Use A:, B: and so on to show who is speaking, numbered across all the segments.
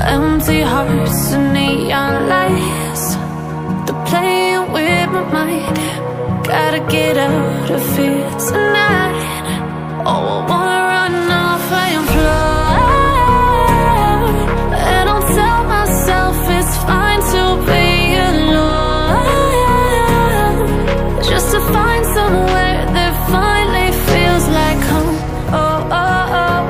A: Empty hearts and neon lights, they're playing with my mind. Gotta get out of here tonight. Oh, I wanna run off and fly. And I'll tell myself it's fine to be alone, just to find somewhere that finally feels like home. Oh, oh, oh.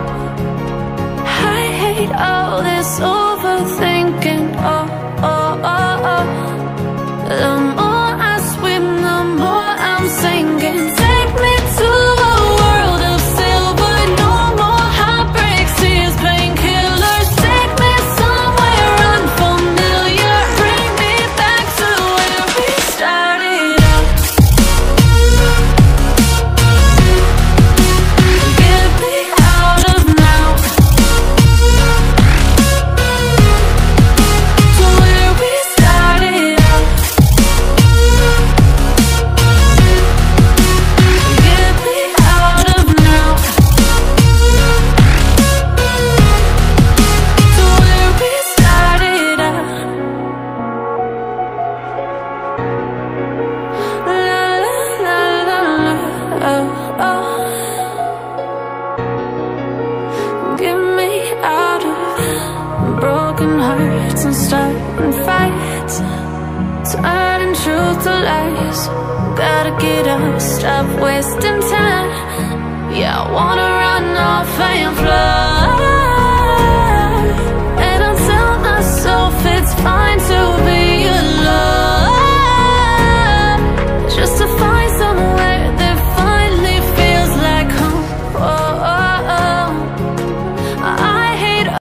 A: I hate all this overthinking. Oh, oh, oh, oh. The more I swim, the more I'm sinking. Take me to a world of silver, no more heartbreaks, tears, painkillers. Take me somewhere unfamiliar, bring me back to where we started out. Get me out of now, to where we started out. Get me out of now, to where we started out. La la la la la, oh, oh. Get me out of broken hearts and starting fights, turning truth to lies. Gotta get up, stop wasting time. Yeah, I wanna run off and fly.